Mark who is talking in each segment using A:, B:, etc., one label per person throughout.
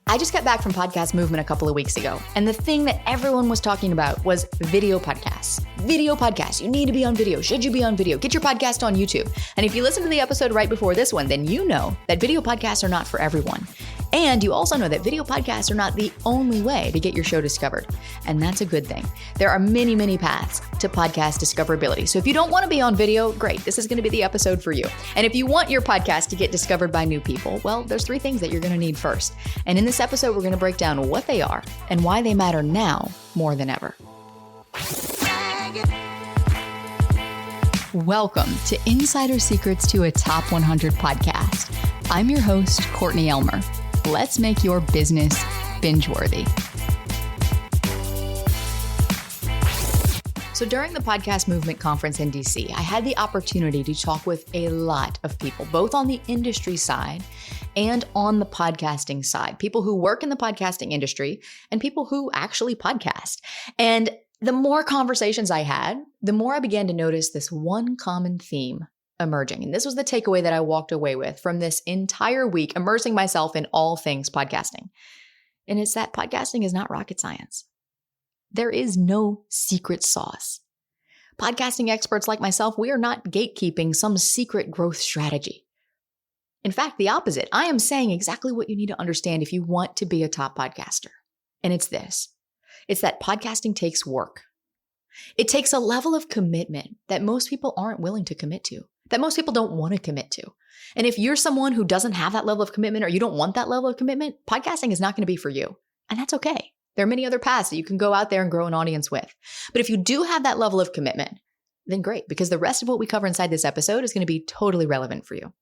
A: I just got back from Podcast Movement a couple of weeks ago, and the thing that everyone was talking about was video podcasts. Video podcasts. You need to be on video. Should you be on video? Get your podcast on YouTube. And if you listen to the episode right before this one, then you know that video podcasts are not for everyone. And you also know that video podcasts are not the only way to get your show discovered. And that's a good thing. There are many, many paths to podcast discoverability. So if you don't want to be on video, great. This is going to be the episode for you. And if you want your podcast to get discovered by new people, well, there's 3 things that you're going to need first. And in this episode, we're going to break down what they are and why they matter now more than ever. Welcome to Insider Secrets to a Top 100 podcast. I'm your host, Courtney Elmer. Let's make your business binge-worthy. So during the Podcast Movement Conference in DC, I had the opportunity to talk with a lot of people, both on the industry side and on the podcasting side, people who work in the podcasting industry and people who actually podcast. And the more conversations I had, the more I began to notice this one common theme emerging. And this was the takeaway that I walked away with from this entire week, immersing myself in all things podcasting. And it's that podcasting is not rocket science. There is no secret sauce. Podcasting experts like myself, we are not gatekeeping some secret growth strategy. In fact, the opposite. I am saying exactly what you need to understand if you want to be a top podcaster. And it's this. It's that podcasting takes work. It takes a level of commitment that most people aren't willing to commit to, that most people don't want to commit to. And if you're someone who doesn't have that level of commitment or you don't want that level of commitment, podcasting is not going to be for you. And that's okay. There are many other paths that you can go out there and grow an audience with. But if you do have that level of commitment, then great, because the rest of what we cover inside this episode is going to be totally relevant for you.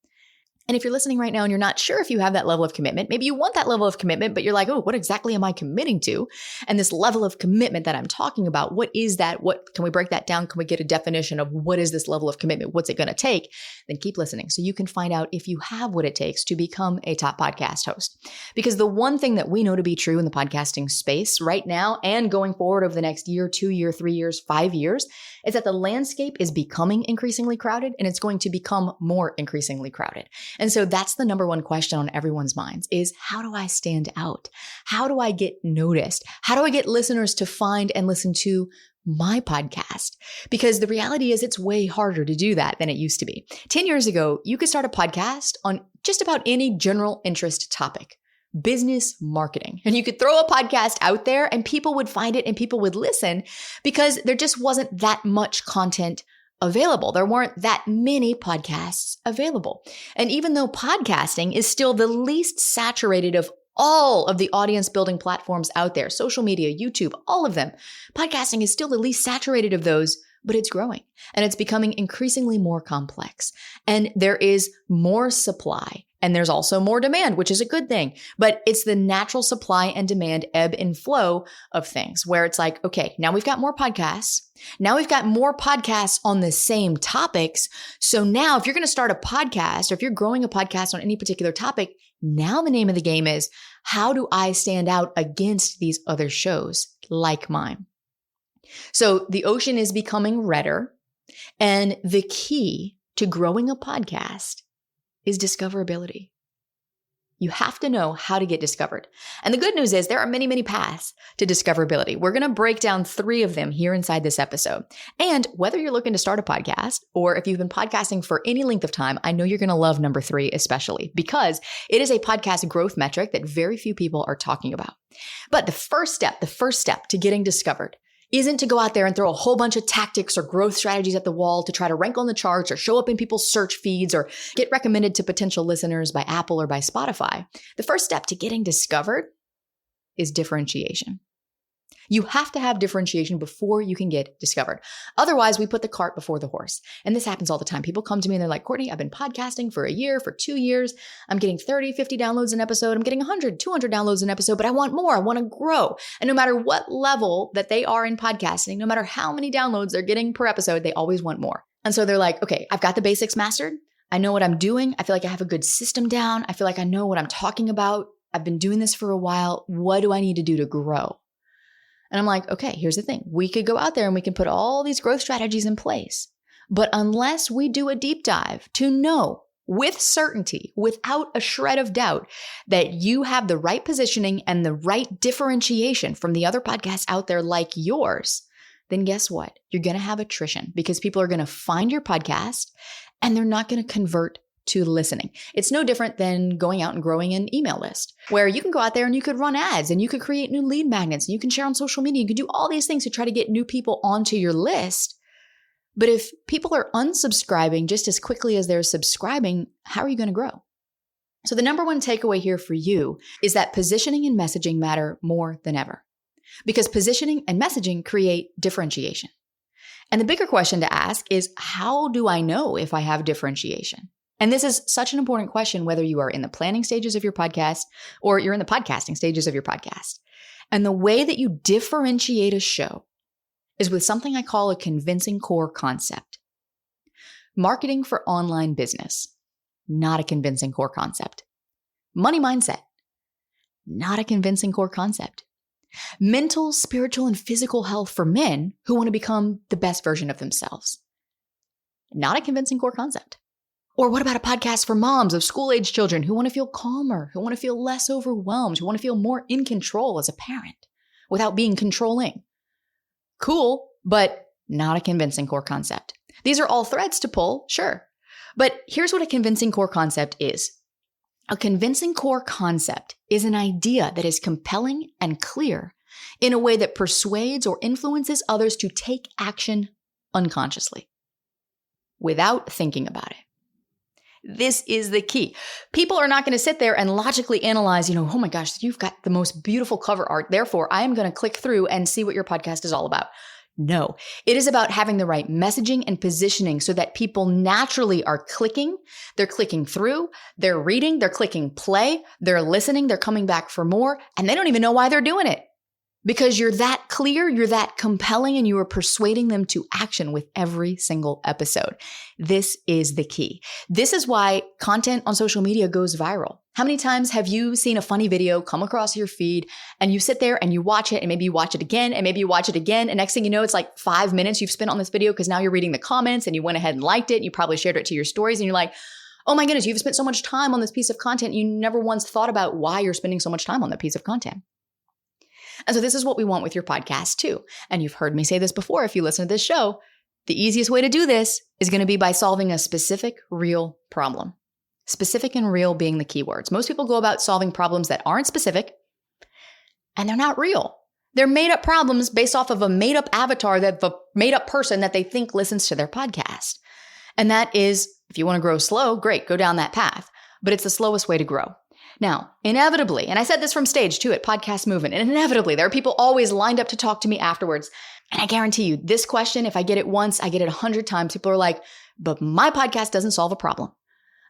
A: And if you're listening right now and you're not sure if you have that level of commitment, maybe you want that level of commitment, but you're like, oh, what exactly am I committing to? And this level of commitment that I'm talking about, what is that? What can we break that down? Can we get a definition of what is this level of commitment? What's it going to take? Then keep listening so you can find out if you have what it takes to become a top podcast host. Because the one thing that we know to be true in the podcasting space right now and going forward over the next year, 2 year, 3 years, 5 years, is that the landscape is becoming increasingly crowded and it's going to become more increasingly crowded. And so that's the number one question on everyone's minds is, how do I stand out? How do I get noticed? How do I get listeners to find and listen to my podcast? Because the reality is it's way harder to do that than it used to be. 10 years ago, you could start a podcast on just about any general interest topic. Business marketing. And you could throw a podcast out there and people would find it and people would listen because there just wasn't that much content available. There weren't that many podcasts available. And even though podcasting is still the least saturated of all of the audience building platforms out there, social media, YouTube, all of them, podcasting is still the least saturated of those, but it's growing and it's becoming increasingly more complex. And there is more supply and there's also more demand, which is a good thing. But it's the natural supply and demand ebb and flow of things where it's like, okay, now we've got more podcasts. Now we've got more podcasts on the same topics. So now if you're going to start a podcast or if you're growing a podcast on any particular topic, now the name of the game is, how do I stand out against these other shows like mine? So the ocean is becoming redder, and the key to growing a podcast is discoverability. You have to know how to get discovered. And the good news is there are many, many paths to discoverability. We're going to break down 3 of them here inside this episode. And whether you're looking to start a podcast or if you've been podcasting for any length of time, I know you're going to love number 3 especially because it is a podcast growth metric that very few people are talking about. But the first step to getting discovered isn't to go out there and throw a whole bunch of tactics or growth strategies at the wall to try to rank on the charts or show up in people's search feeds or get recommended to potential listeners by Apple or by Spotify. The first step to getting discovered is differentiation. You have to have differentiation before you can get discovered. Otherwise, we put the cart before the horse. And this happens all the time. People come to me and they're like, Courtney, I've been podcasting for a year, for 2 years. I'm getting 30, 50 downloads an episode. I'm getting 100, 200 downloads an episode, but I want more. I want to grow. And no matter what level that they are in podcasting, no matter how many downloads they're getting per episode, they always want more. And so they're like, okay, I've got the basics mastered. I know what I'm doing. I feel like I have a good system down. I feel like I know what I'm talking about. I've been doing this for a while. What do I need to do to grow? And I'm like, okay, here's the thing. We could go out there and we can put all these growth strategies in place. But unless we do a deep dive to know with certainty, without a shred of doubt, that you have the right positioning and the right differentiation from the other podcasts out there like yours, then guess what? You're going to have attrition because people are going to find your podcast and they're not going to convert to listening. It's no different than going out and growing an email list where you can go out there and you could run ads and you could create new lead magnets and you can share on social media. You can do all these things to try to get new people onto your list. But if people are unsubscribing just as quickly as they're subscribing, how are you going to grow? So the number one takeaway here for you is that positioning and messaging matter more than ever because positioning and messaging create differentiation. And the bigger question to ask is, how do I know if I have differentiation? And this is such an important question, whether you are in the planning stages of your podcast or you're in the podcasting stages of your podcast. And the way that you differentiate a show is with something I call a convincing core concept. Marketing for online business, not a convincing core concept. Money mindset, not a convincing core concept. Mental, spiritual, and physical health for men who want to become the best version of themselves, not a convincing core concept. Or what about a podcast for moms of school-age children who want to feel calmer, who want to feel less overwhelmed, who want to feel more in control as a parent without being controlling? Cool, but not a convincing core concept. These are all threads to pull, sure. But here's what a convincing core concept is. A convincing core concept is an idea that is compelling and clear in a way that persuades or influences others to take action unconsciously without thinking about it. This is the key. People are not going to sit there and logically analyze, oh my gosh, you've got the most beautiful cover art. Therefore, I am going to click through and see what your podcast is all about. No, it is about having the right messaging and positioning so that people naturally are clicking. They're clicking through, they're reading, they're clicking play, they're listening, they're coming back for more, and they don't even know why they're doing it. Because you're that clear, you're that compelling, and you are persuading them to action with every single episode. This is the key. This is why content on social media goes viral. How many times have you seen a funny video come across your feed and you sit there and you watch it and maybe you watch it again and maybe you watch it again and next thing you know, it's like 5 minutes you've spent on this video because now you're reading the comments and you went ahead and liked it. And you probably shared it to your stories and you're like, oh my goodness, you've spent so much time on this piece of content. You never once thought about why you're spending so much time on that piece of content. And so this is what we want with your podcast too. And you've heard me say this before if you listen to this show. The easiest way to do this is going to be by solving a specific, real problem. Specific and real being the keywords. Most people go about solving problems that aren't specific and they're not real. They're made up problems based off of a made up avatar that the made up person that they think listens to their podcast. And that is, if you want to grow slow, great, go down that path. But it's the slowest way to grow. Now, inevitably, and I said this from stage too at Podcast Movement, and inevitably there are people always lined up to talk to me afterwards. And I guarantee you this question, if I get it once, I get it 100 times. People are like, but my podcast doesn't solve a problem.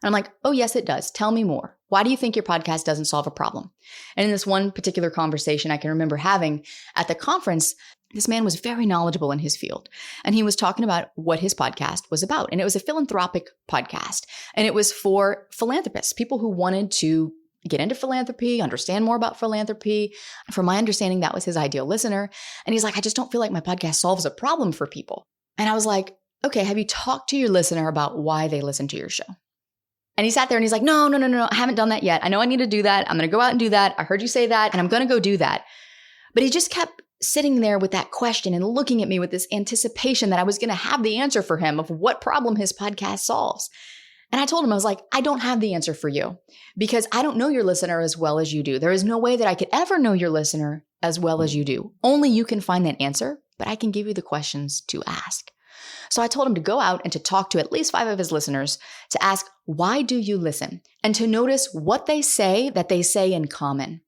A: And I'm like, oh yes, it does. Tell me more. Why do you think your podcast doesn't solve a problem? And in this one particular conversation I can remember having at the conference, this man was very knowledgeable in his field. And he was talking about what his podcast was about. And it was a philanthropic podcast. And it was for philanthropists, people who wanted to get into philanthropy, understand more about philanthropy. From my understanding, that was his ideal listener. And he's like, I just don't feel like my podcast solves a problem for people. And I was like, okay, have you talked to your listener about why they listen to your show? And he sat there and he's like, no, I haven't done that yet. I know I need to do that. I'm going to go out and do that. I heard you say that and I'm going to go do that. But he just kept sitting there with that question and looking at me with this anticipation that I was going to have the answer for him of what problem his podcast solves. And I told him, I was like, I don't have the answer for you because I don't know your listener as well as you do. There is no way that I could ever know your listener as well as you do. Only you can find that answer, but I can give you the questions to ask. So I told him to go out and to talk to at least 5 of his listeners to ask, why do you listen? And to notice what they say that they say in common.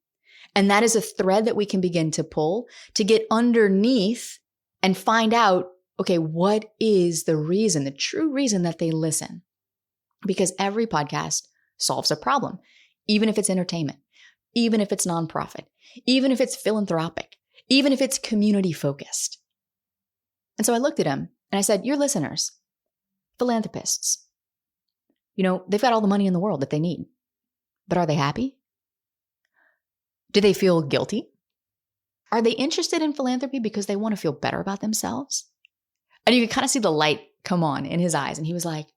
A: And that is a thread that we can begin to pull to get underneath and find out, okay, what is the reason, the true reason that they listen? Because every podcast solves a problem, even if it's entertainment, even if it's nonprofit, even if it's philanthropic, even if it's community focused. And so I looked at him and I said, your listeners, philanthropists, they've got all the money in the world that they need, but are they happy? Do they feel guilty? Are they interested in philanthropy because they want to feel better about themselves? And you could kind of see the light come on in his eyes. And he was like,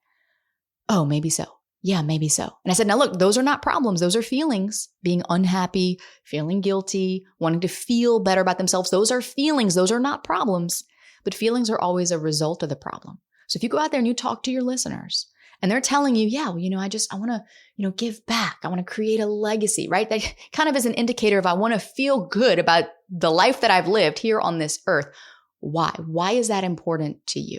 A: oh, maybe so. Yeah, maybe so. And I said, now look, those are not problems. Those are feelings. Being unhappy, feeling guilty, wanting to feel better about themselves. Those are feelings. Those are not problems. But feelings are always a result of the problem. So if you go out there and you talk to your listeners and they're telling you, yeah, well, I want to, give back. I want to create a legacy, right? That kind of is an indicator of I want to feel good about the life that I've lived here on this earth. Why? Why is that important to you?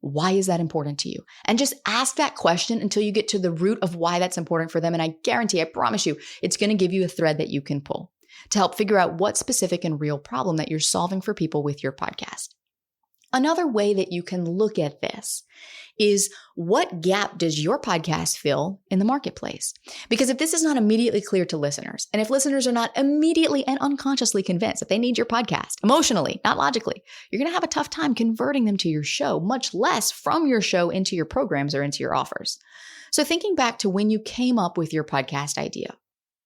A: Why is that important to you? And just ask that question until you get to the root of why that's important for them. And I guarantee, I promise you, it's going to give you a thread that you can pull to help figure out what specific and real problem that you're solving for people with your podcast. Another way that you can look at this is, what gap does your podcast fill in the marketplace? Because if this is not immediately clear to listeners, and if listeners are not immediately and unconsciously convinced that they need your podcast, emotionally, not logically, you're going to have a tough time converting them to your show, much less from your show into your programs or into your offers. So thinking back to when you came up with your podcast idea,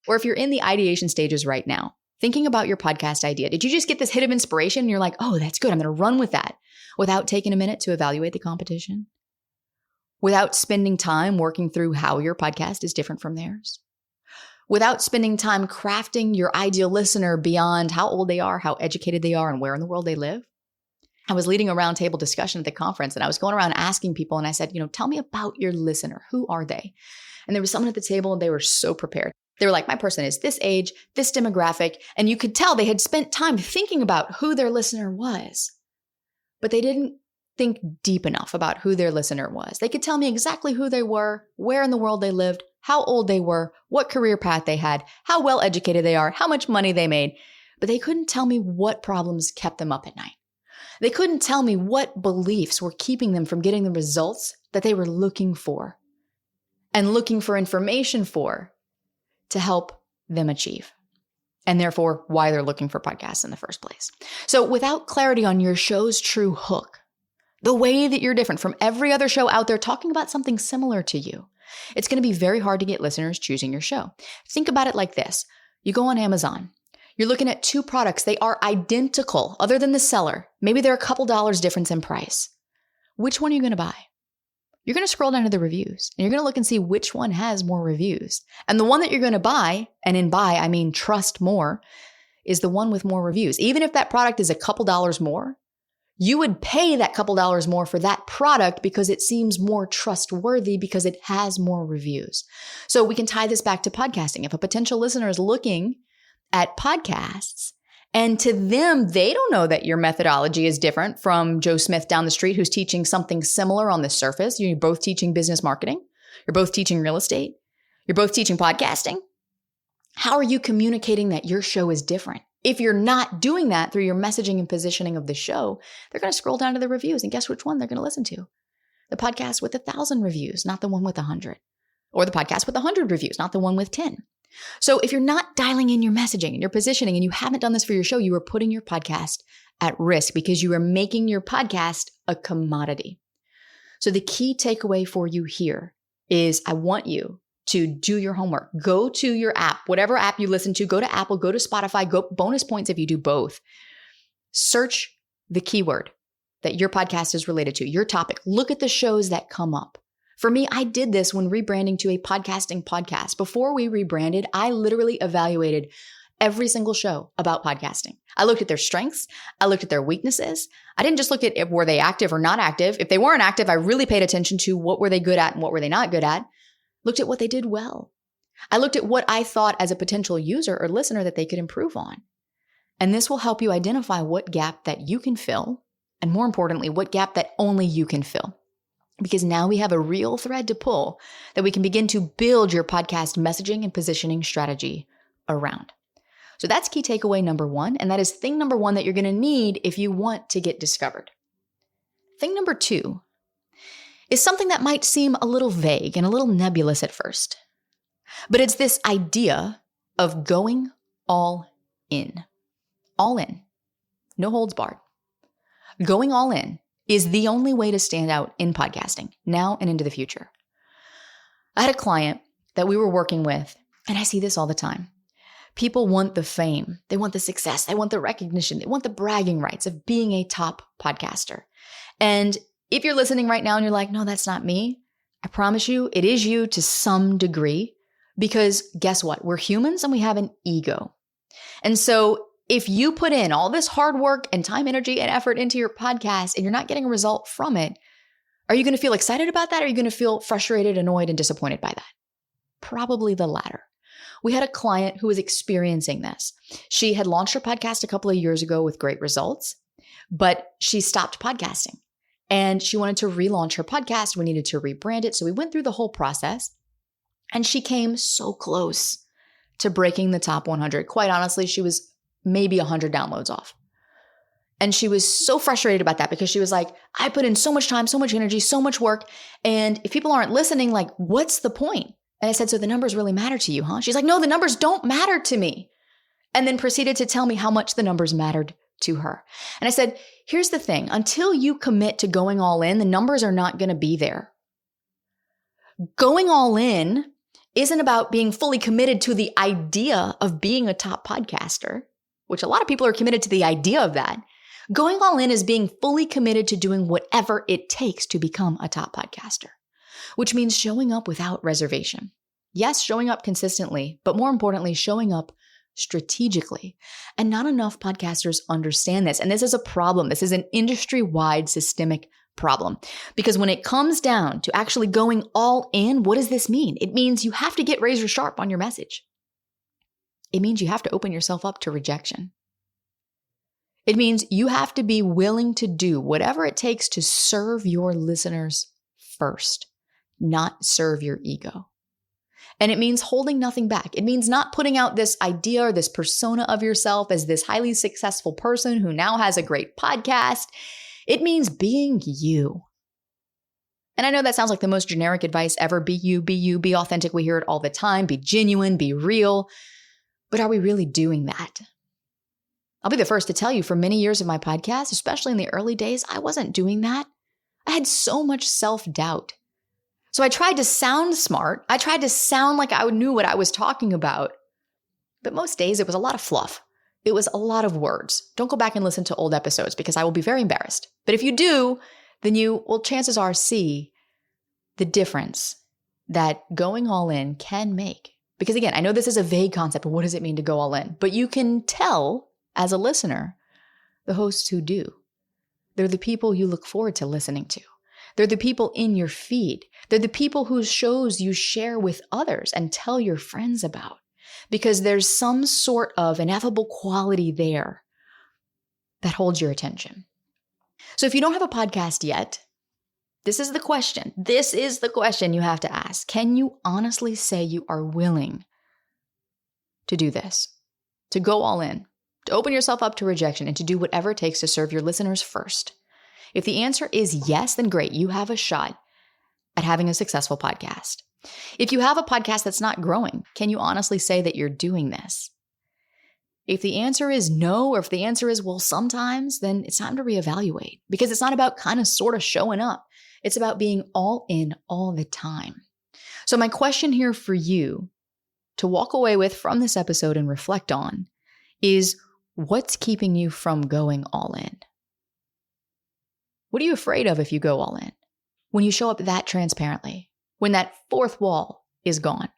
A: or if you're in the ideation stages right now, thinking about your podcast idea, did you just get this hit of inspiration and you're like, oh, that's good, I'm going to run with that, without taking a minute to evaluate the competition? Without spending time working through how your podcast is different from theirs? Without spending time crafting your ideal listener beyond how old they are, how educated they are, and where in the world they live? I was leading a roundtable discussion at the conference, and I was going around asking people, and I said, tell me about your listener. Who are they? And there was someone at the table, and they were so prepared. They were like, my person is this age, this demographic, and you could tell they had spent time thinking about who their listener was. But they didn't think deep enough about who their listener was. They could tell me exactly who they were, where in the world they lived, how old they were, what career path they had, how well educated they are, how much money they made. But they couldn't tell me what problems kept them up at night. They couldn't tell me what beliefs were keeping them from getting the results that they were looking for and looking for information for to help them achieve. And therefore, why they're looking for podcasts in the first place. So without clarity on your show's true hook, the way that you're different from every other show out there talking about something similar to you, it's going to be very hard to get listeners choosing your show. Think about it like this. You go on Amazon. You're looking at two products. They are identical other than the seller. Maybe they're a couple dollars difference in price. Which one are you going to buy? You're going to scroll down to the reviews and you're going to look and see which one has more reviews. And the one that you're going to buy, and in buy, I mean trust more, is the one with more reviews. Even if that product is a couple dollars more, you would pay that couple dollars more for that product because it seems more trustworthy because it has more reviews. So we can tie this back to podcasting. If a potential listener is looking at podcasts and to them, they don't know that your methodology is different from Joe Smith down the street who's teaching something similar on the surface. You're both teaching business marketing. You're both teaching real estate. You're both teaching podcasting. How are you communicating that your show is different? If you're not doing that through your messaging and positioning of the show, they're going to scroll down to the reviews. And guess which one they're going to listen to? The podcast with 1,000 reviews, not the one with 100. Or the podcast with 100 reviews, not the one with 10. So if you're not dialing in your messaging and your positioning and you haven't done this for your show, you are putting your podcast at risk because you are making your podcast a commodity. So the key takeaway for you here is I want you to do your homework. Go to your app, whatever app you listen to, go to Apple, go to Spotify, go bonus points if you do both. Search the keyword that your podcast is related to, your topic. Look at the shows that come up. For me, I did this when rebranding to a podcasting podcast. Before we rebranded, I literally evaluated every single show about podcasting. I looked at their strengths. I looked at their weaknesses. I didn't just look at were they active or not active. If they weren't active, I really paid attention to what were they good at and what were they not good at. Looked at what they did well. I looked at what I thought as a potential user or listener that they could improve on. And this will help you identify what gap that you can fill, and more importantly, what gap that only you can fill. Because now we have a real thread to pull that we can begin to build your podcast messaging and positioning strategy around. So that's key takeaway number one, and that is thing number one that you're going to need if you want to get discovered. Thing number two is something that might seem a little vague and a little nebulous at first, but it's this idea of going all in. All in. No holds barred. Going all in is the only way to stand out in podcasting now and into the future. I had a client that we were working with, and I see this all the time. People want the fame. They want the success. They want the recognition. They want the bragging rights of being a top podcaster. And if you're listening right now and you're like, no, that's not me, I promise you, it is you to some degree, because guess what? We're humans and we have an ego. And so if you put in all this hard work and time, energy, and effort into your podcast and you're not getting a result from it, are you going to feel excited about that? Or are you going to feel frustrated, annoyed, and disappointed by that? Probably the latter. We had a client who was experiencing this. She had launched her podcast a couple of years ago with great results, but she stopped podcasting and she wanted to relaunch her podcast. We needed to rebrand it. So we went through the whole process and she came so close to breaking the top 100. Quite honestly, she was maybe 100 downloads off. And she was so frustrated about that because she was like, I put in so much time, so much energy, so much work. And if people aren't listening, like, what's the point? And I said, so the numbers really matter to you, huh? She's like, no, the numbers don't matter to me. And then proceeded to tell me how much the numbers mattered to her. And I said, here's the thing. Until you commit to going all in, the numbers are not going to be there. Going all in isn't about being fully committed to the idea of being a top podcaster, which a lot of people are committed to the idea of that. Going all in is being fully committed to doing whatever it takes to become a top podcaster, which means showing up without reservation. Yes, showing up consistently, but more importantly, showing up strategically. And not enough podcasters understand this. And this is a problem. This is an industry-wide systemic problem. Because when it comes down to actually going all in, what does this mean? It means you have to get razor sharp on your message. It means you have to open yourself up to rejection. It means you have to be willing to do whatever it takes to serve your listeners first, not serve your ego. And it means holding nothing back. It means not putting out this idea or this persona of yourself as this highly successful person who now has a great podcast. It means being you. And I know that sounds like the most generic advice ever. Be you, be authentic. We hear it all the time. Be genuine, be real. But are we really doing that? I'll be the first to tell you, for many years of my podcast, especially in the early days, I wasn't doing that. I had so much self-doubt. So I tried to sound smart. I tried to sound like I knew what I was talking about. But most days it was a lot of fluff. It was a lot of words. Don't go back and listen to old episodes because I will be very embarrassed. But if you do, then you will, chances are, see the difference that going all in can make. Because again, I know this is a vague concept, but what does it mean to go all in? But you can tell as a listener, the hosts who do. They're the people you look forward to listening to. They're the people in your feed. They're the people whose shows you share with others and tell your friends about. Because there's some sort of ineffable quality there that holds your attention. So if you don't have a podcast yet, this is the question. This is the question you have to ask. Can you honestly say you are willing to do this? To go all in? To open yourself up to rejection and to do whatever it takes to serve your listeners first? If the answer is yes, then great. You have a shot at having a successful podcast. If you have a podcast that's not growing, can you honestly say that you're doing this? If the answer is no, or if the answer is, well, sometimes, then it's time to reevaluate, because it's not about kind of sort of showing up. It's about being all in all the time. So my question here for you to walk away with from this episode and reflect on is, what's keeping you from going all in? What are you afraid of if you go all in? When you show up that transparently, when that fourth wall is gone?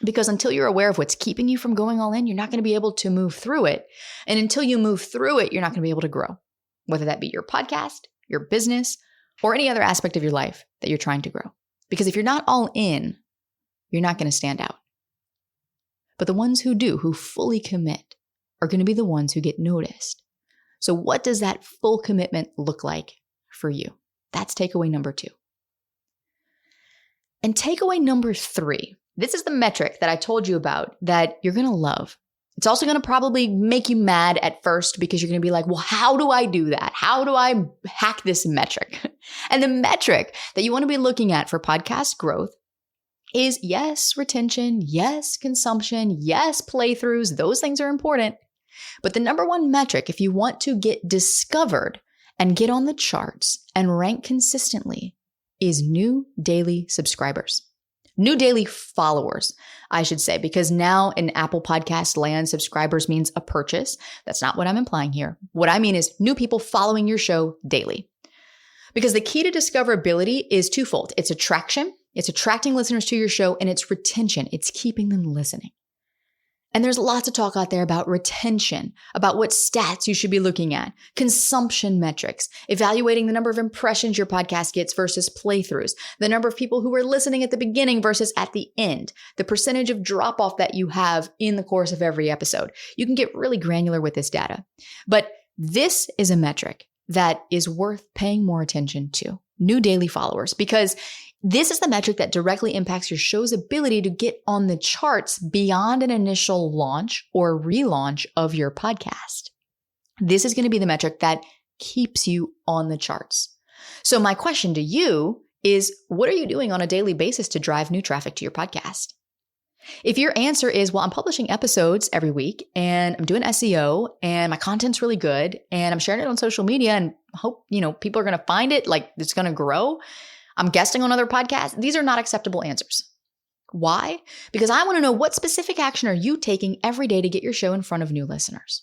A: Because until you're aware of what's keeping you from going all in, you're not going to be able to move through it. And until you move through it, you're not going to be able to grow, whether that be your podcast, your business, or any other aspect of your life that you're trying to grow. Because if you're not all in, you're not going to stand out. But the ones who do, who fully commit, are going to be the ones who get noticed. So what does that full commitment look like for you? That's takeaway number 2. And takeaway number 3, this is the metric that I told you about that you're going to love. It's also going to probably make you mad at first because you're going to be like, well, how do I do that? How do I hack this metric? And the metric that you want to be looking at for podcast growth is, yes, retention, yes, consumption, yes, playthroughs. Those things are important. But the number one metric, if you want to get discovered and get on the charts and rank consistently, is new daily subscribers. New daily followers, I should say, because now in Apple Podcast land, subscribers means a purchase. That's not what I'm implying here. What I mean is new people following your show daily. Because the key to discoverability is twofold. It's attraction It's attracting listeners to your show, and it's retention. It's keeping them listening. And there's lots of talk out there about retention, about what stats you should be looking at, consumption metrics, evaluating the number of impressions your podcast gets versus playthroughs, the number of people who are listening at the beginning versus at the end, the percentage of drop-off that you have in the course of every episode. You can get really granular with this data. But this is a metric that is worth paying more attention to, new daily followers, because this is the metric that directly impacts your show's ability to get on the charts beyond an initial launch or relaunch of your podcast. This is going to be the metric that keeps you on the charts. So my question to you is, what are you doing on a daily basis to drive new traffic to your podcast? If your answer is, well, I'm publishing episodes every week and I'm doing SEO and my content's really good and I'm sharing it on social media and hope, people are going to find it, like it's going to grow. I'm guesting on other podcasts. These are not acceptable answers. Why? Because I want to know, what specific action are you taking every day to get your show in front of new listeners?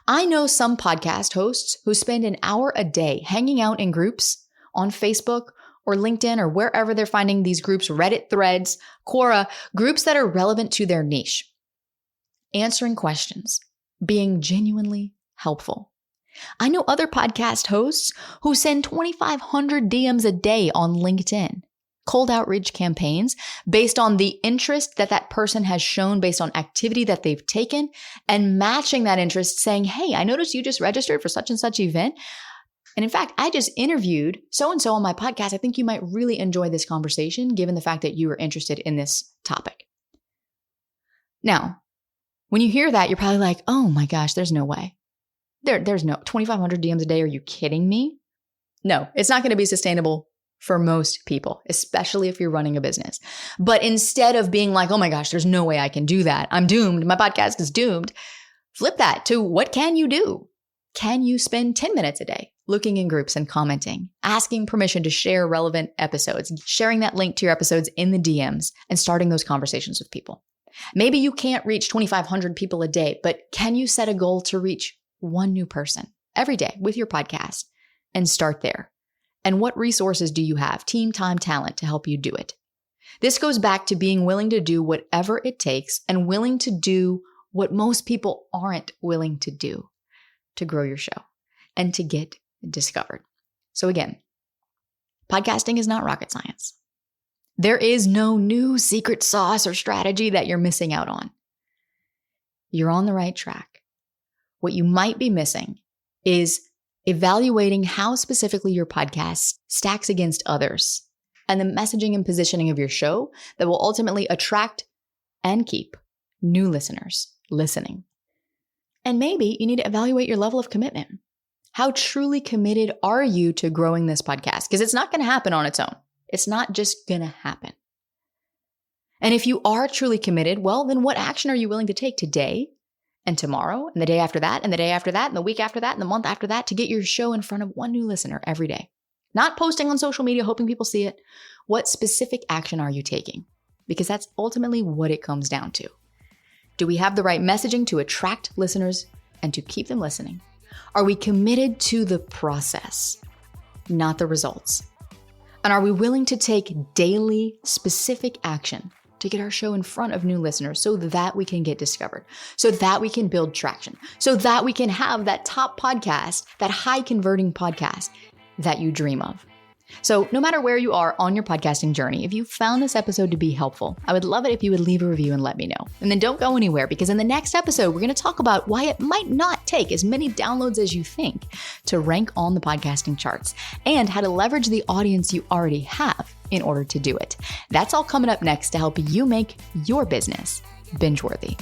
A: I know some podcast hosts who spend an hour a day hanging out in groups on Facebook or LinkedIn or wherever they're finding these groups, Reddit threads, Quora, groups that are relevant to their niche, answering questions, being genuinely helpful. I know other podcast hosts who send 2,500 DMs a day on LinkedIn, cold outreach campaigns based on the interest that person has shown based on activity that they've taken, and matching that interest saying, hey, I noticed you just registered for such and such event. And in fact, I just interviewed so-and-so on my podcast. I think you might really enjoy this conversation given the fact that you are interested in this topic. Now, when you hear that, you're probably like, oh my gosh, there's no way. There's no 2,500 DMs a day. Are you kidding me? No, it's not going to be sustainable for most people, especially if you're running a business. But instead of being like, oh my gosh, there's no way I can do that, I'm doomed, my podcast is doomed, flip that to, what can you do? Can you spend 10 minutes a day looking in groups and commenting, asking permission to share relevant episodes, sharing that link to your episodes in the DMs, and starting those conversations with people? Maybe you can't reach 2,500 people a day, but can you set a goal to reach one new person every day with your podcast and start there? And what resources do you have, team, time, talent, to help you do it? This goes back to being willing to do whatever it takes and willing to do what most people aren't willing to do to grow your show and to get discovered. So again, podcasting is not rocket science. There is no new secret sauce or strategy that you're missing out on. You're on the right track. What you might be missing is evaluating how specifically your podcast stacks against others and the messaging and positioning of your show that will ultimately attract and keep new listeners listening. And maybe you need to evaluate your level of commitment. How truly committed are you to growing this podcast? Because it's not going to happen on its own. It's not just going to happen. And if you are truly committed, well, then what action are you willing to take today and tomorrow and the day after that and the day after that and the week after that and the month after that to get your show in front of one new listener every day? Not posting on social media, hoping people see it. What specific action are you taking? Because that's ultimately what it comes down to. Do we have the right messaging to attract listeners and to keep them listening? Are we committed to the process, not the results? And are we willing to take daily specific action to get our show in front of new listeners so that we can get discovered, so that we can build traction, so that we can have that top podcast, that high converting podcast that you dream of? So no matter where you are on your podcasting journey, if you found this episode to be helpful, I would love it if you would leave a review and let me know. And then don't go anywhere, because in the next episode, we're going to talk about why it might not take as many downloads as you think to rank on the podcasting charts, and how to leverage the audience you already have in order to do it. That's all coming up next to help you make your business binge-worthy.